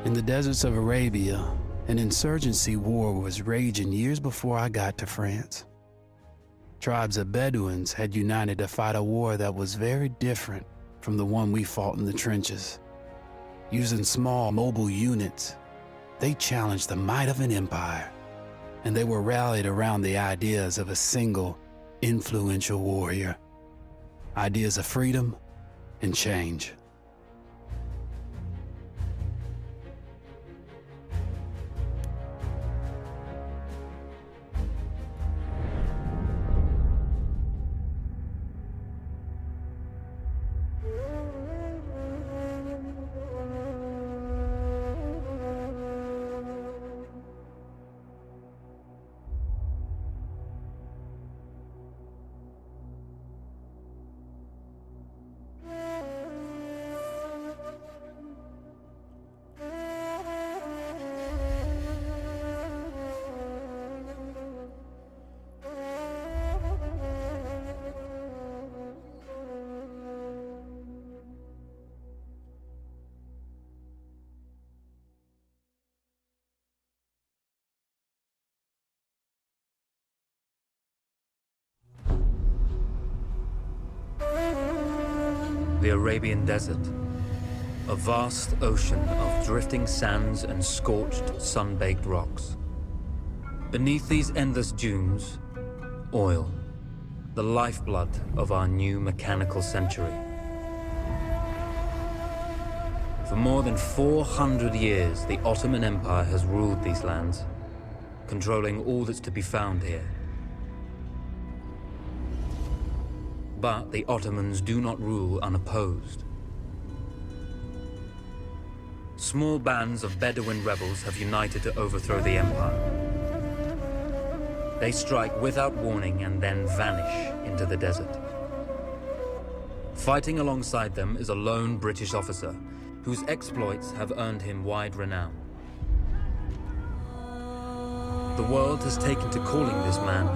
In the deserts of Arabia, an insurgency war was raging years before I got to France. Tribes of Bedouins had united to fight a war that was very different from the one we fought in the trenches. Using small, mobile units, they challenged the might of an empire, and they were rallied around the ideas of a single, influential warrior. Ideas of freedom and change. The Arabian Desert, a vast ocean of drifting sands and scorched, sun-baked rocks. Beneath these endless dunes, oil, the lifeblood of our new mechanical century. For more than 400 years, the Ottoman Empire has ruled these lands, controlling all that's to be found here. But the Ottomans do not rule unopposed. Small bands of Bedouin rebels have united to overthrow the empire. They strike without warning and then vanish into the desert. Fighting alongside them is a lone British officer whose exploits have earned him wide renown. The world has taken to calling this man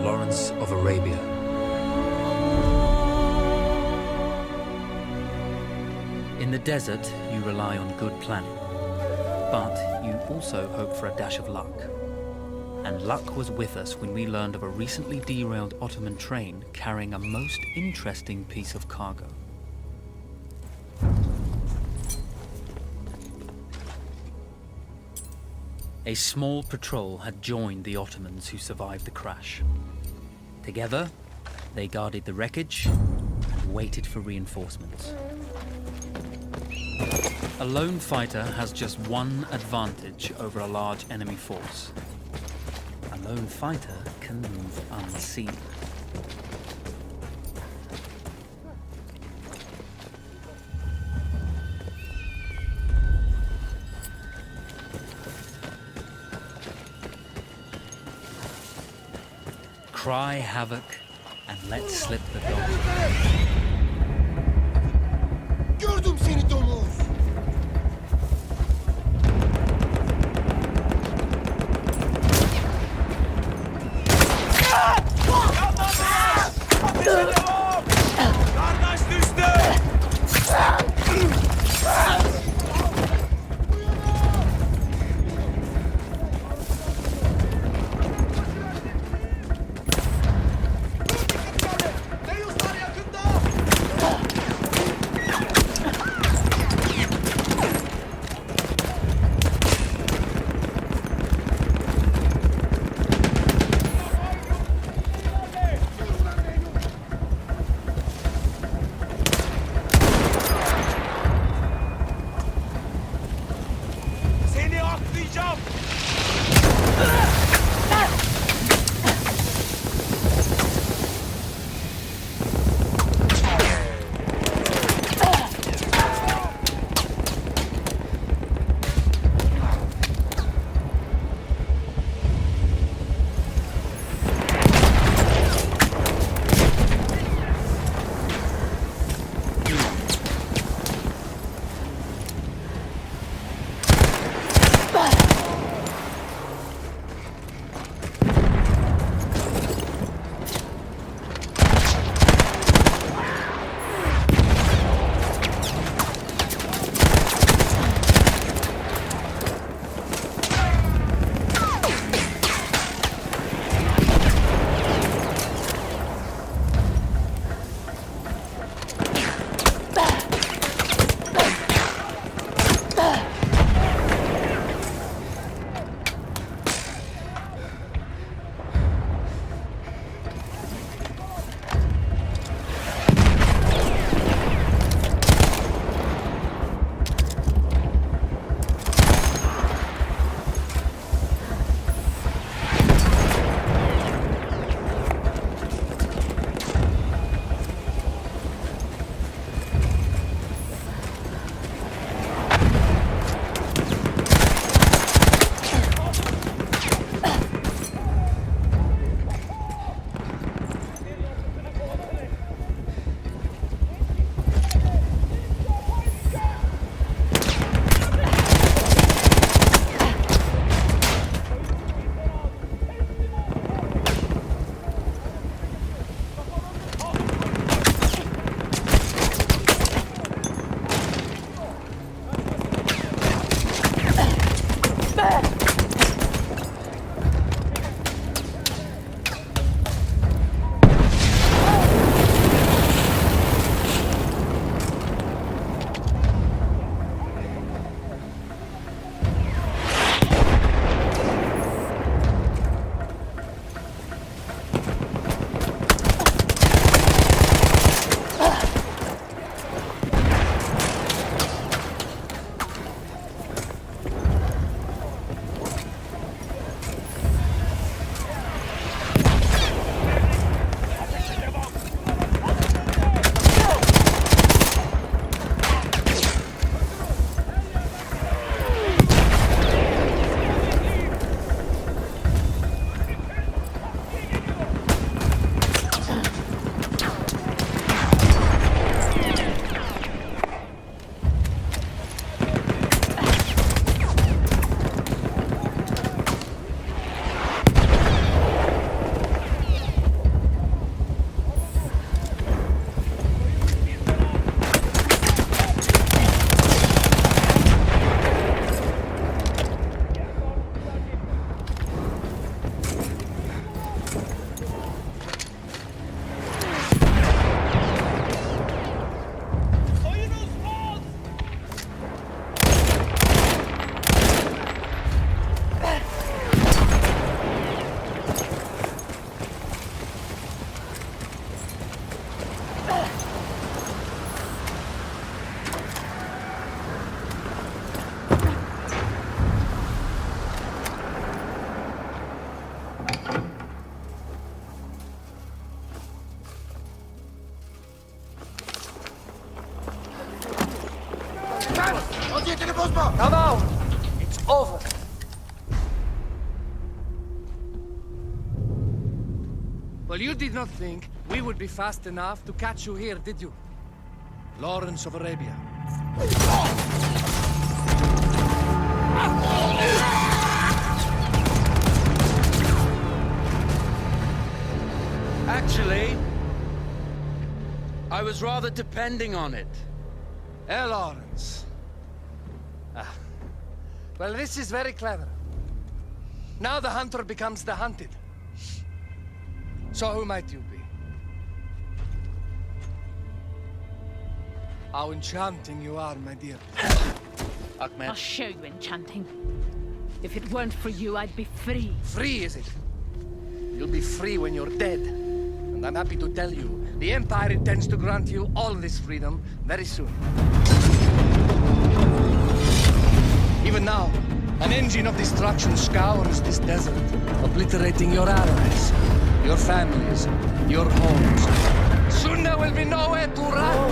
Lawrence of Arabia. In the desert, you rely on good planning, but you also hope for a dash of luck. And luck was with us when we learned of a recently derailed Ottoman train carrying a most interesting piece of cargo. A small patrol had joined the Ottomans who survived the crash. Together, they guarded the wreckage and waited for reinforcements. A lone fighter has just one advantage over a large enemy force. A lone fighter can move unseen. Cry havoc and let slip the dog. Gördüm seni domuz. Kardeş düştü! On dit, te dépose pas! Come out! It's over. Well, you did not think we would be fast enough to catch you here, did you? Lawrence of Arabia. Actually, I was rather depending on it. Lawrence. Well, this is very clever. Now the hunter becomes the hunted. So who might you be? How enchanting you are, my dear. Ahmed. I'll show you enchanting. If it weren't for you, I'd be free. Free, is it? You'll be free when you're dead. And I'm happy to tell you, the Empire intends to grant you all this freedom very soon. Even now, an engine of destruction scours this desert, obliterating your allies, your families, your homes. Soon there will be nowhere to run.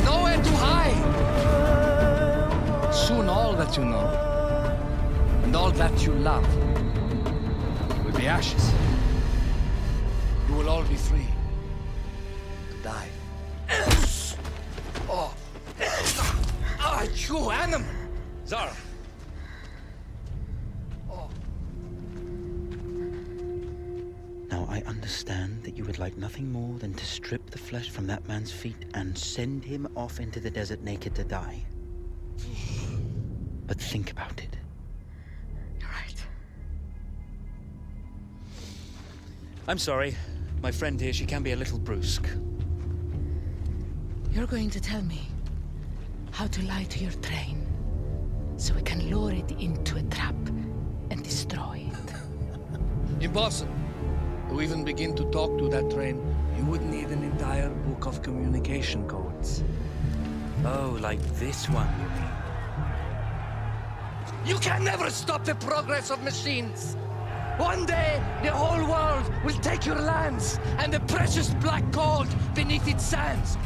Nowhere to hide. Soon all that you know, and all that you love, will be ashes. You will all be free to die. Oh. Ah, you animal! Zara. Now, I understand that you would like nothing more than to strip the flesh from that man's feet and send him off into the desert naked to die. But think about it. You're right. I'm sorry. My friend here, she can be a little brusque. You're going to tell me how to lie to your train, so we can lure it into a trap and destroy it. Impossible. To even begin to talk to that train, you would need an entire book of communication codes. Oh, like this one, you mean? You can never stop the progress of machines. One day, the whole world will take your lands and the precious black gold beneath its sands.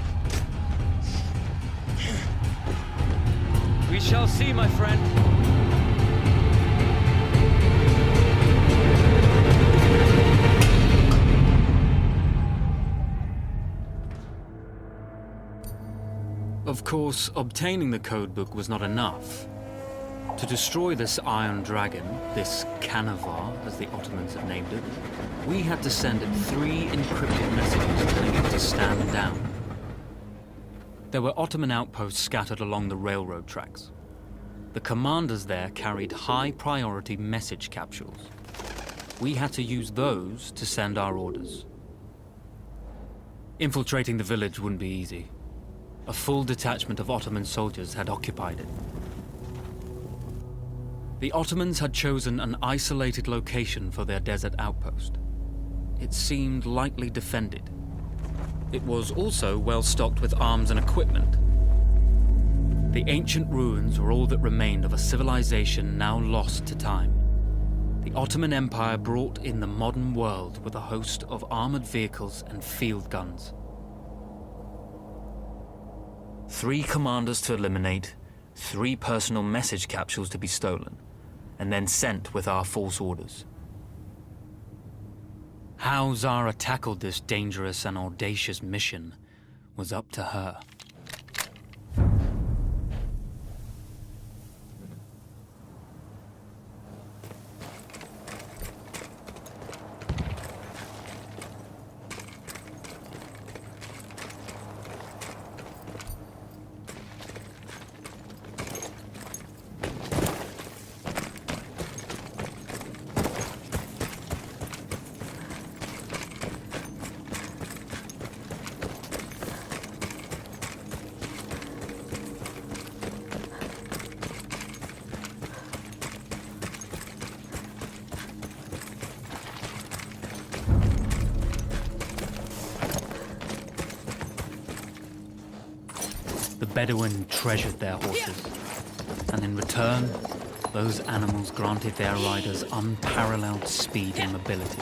We shall see, my friend. Of course, obtaining the codebook was not enough. To destroy this Iron Dragon, this Canavar, as the Ottomans have named it, we had to send it 3 encrypted messages telling it to stand down. There were Ottoman outposts scattered along the railroad tracks. The commanders there carried high-priority message capsules. We had to use those to send our orders. Infiltrating the village wouldn't be easy. A full detachment of Ottoman soldiers had occupied it. The Ottomans had chosen an isolated location for their desert outpost. It seemed lightly defended. It was also well stocked with arms and equipment. The ancient ruins were all that remained of a civilization now lost to time. The Ottoman Empire brought in the modern world with a host of armored vehicles and field guns. 3 commanders to eliminate, 3 personal message capsules to be stolen, and then sent with our false orders. How Zara tackled this dangerous and audacious mission was up to her. The Bedouin treasured their horses, and in return, those animals granted their riders unparalleled speed and mobility.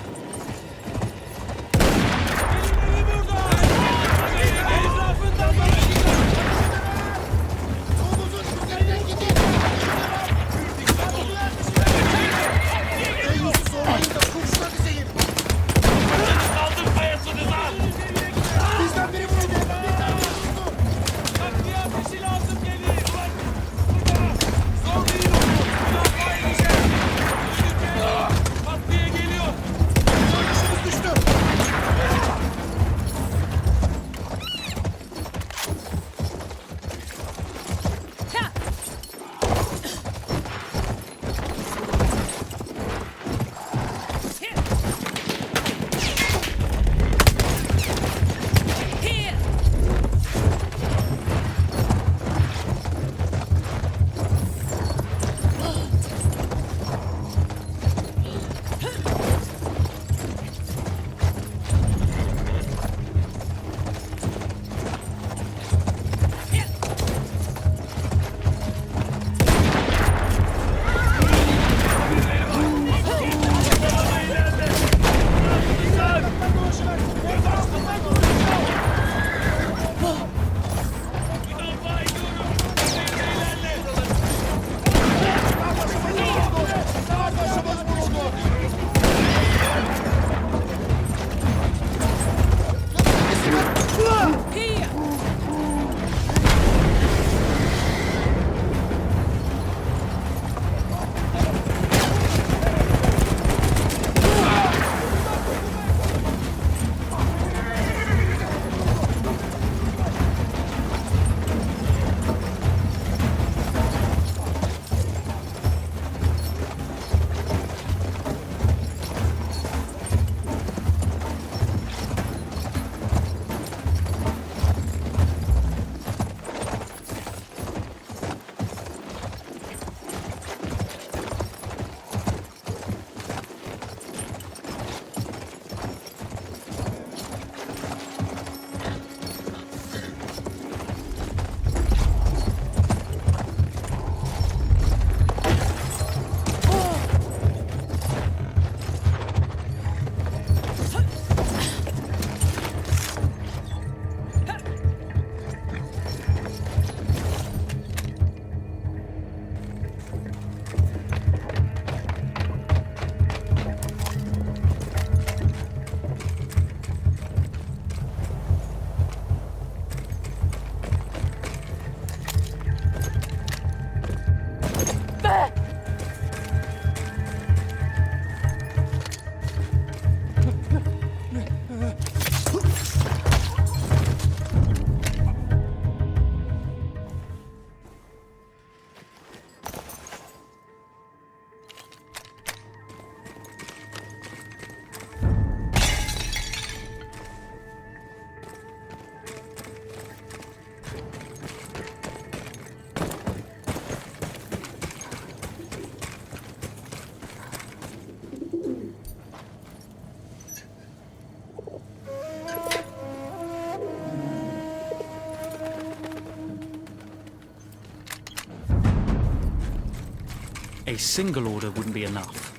A single order wouldn't be enough.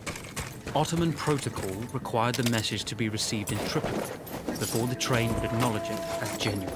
Ottoman protocol required the message to be received in triplicate before the train would acknowledge it as genuine.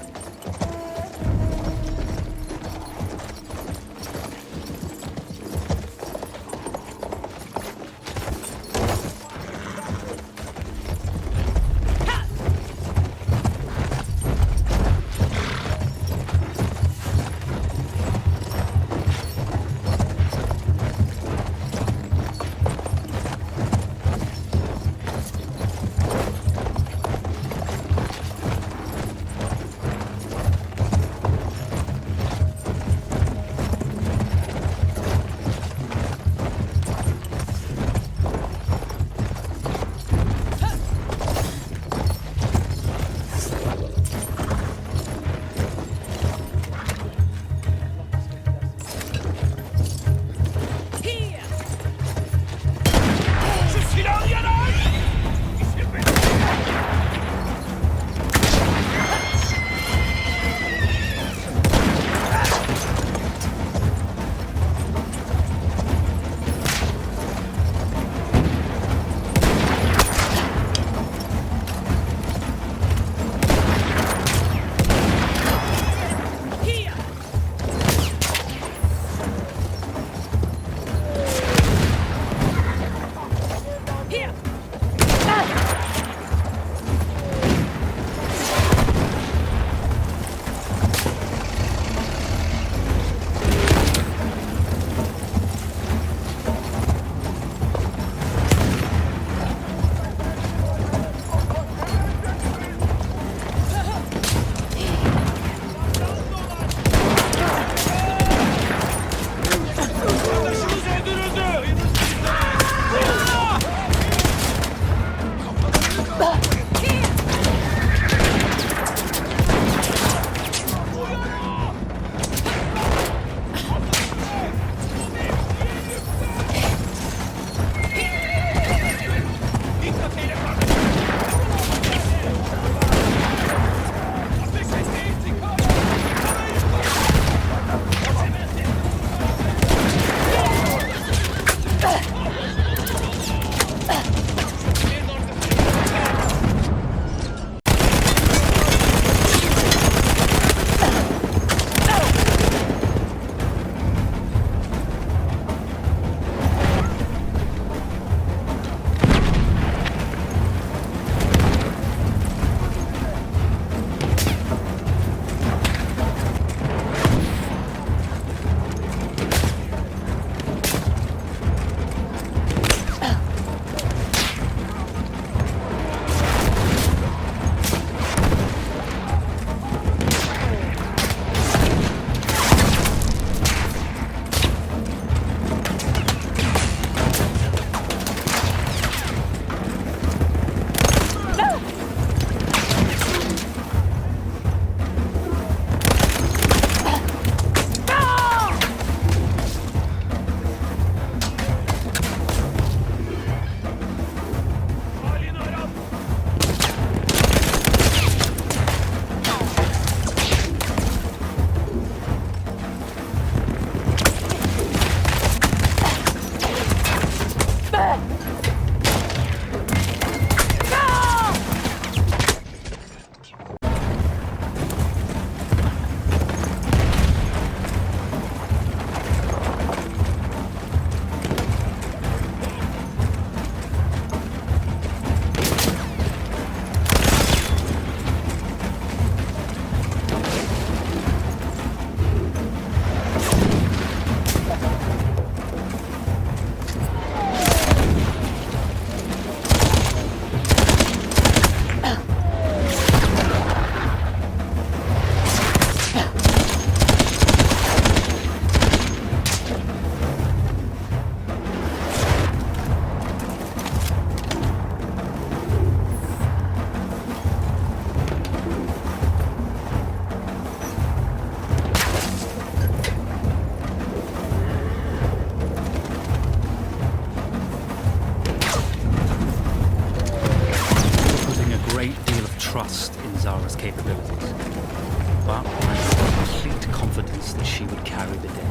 trust in Zara's capabilities, but I had complete confidence that she would carry the day.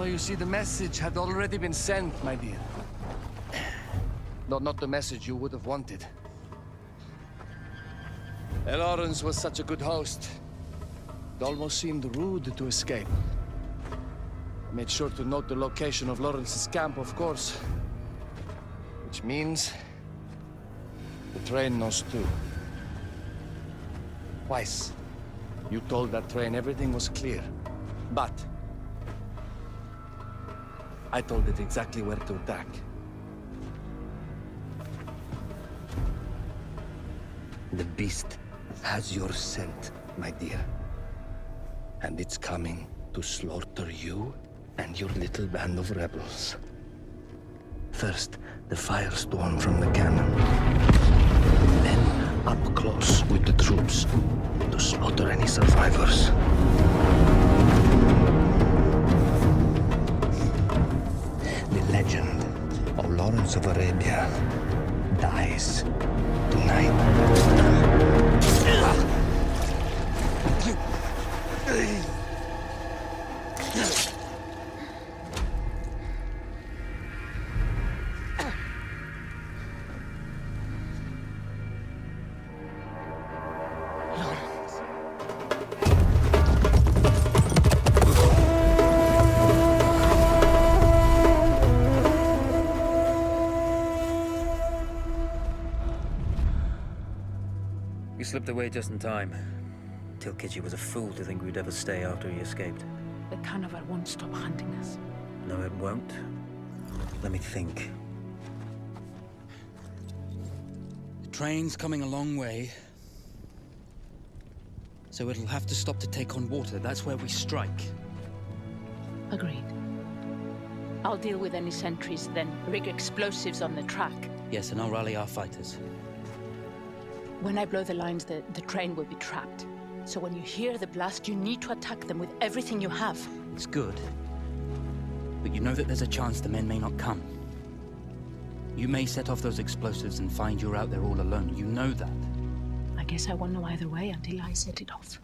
So you see, the message had already been sent, my dear. Not the message you would have wanted. Lawrence was such a good host. It almost seemed rude to escape. I made sure to note the location of Lawrence's camp, of course. Which means the train knows too. Twice, you told that train everything was clear. But I told it exactly where to attack. The beast has your scent, my dear. And it's coming to slaughter you and your little band of rebels. First, the firestorm from the cannon. Then, up close with the troops to slaughter any survivors. The legend of Lawrence of Arabia dies tonight. You slipped away just in time. Tilkitchi was a fool to think we'd ever stay after he escaped. The carnival won't stop hunting us. No, it won't. Let me think. The train's coming a long way. So it'll have to stop to take on water. That's where we strike. Agreed. I'll deal with any sentries, then rig explosives on the track. Yes, and I'll rally our fighters. When I blow the lines, the train will be trapped. So when you hear the blast, you need to attack them with everything you have. It's good. But you know that there's a chance the men may not come. You may set off those explosives and find you're out there all alone. You know that. I guess I won't know either way until I set it off.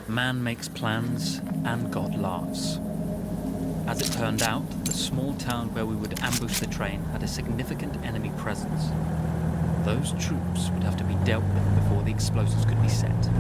Man makes plans, and God laughs. As it turned out, the small town where we would ambush the train had a significant enemy presence. Those troops would have to be dealt with before the explosives could be set.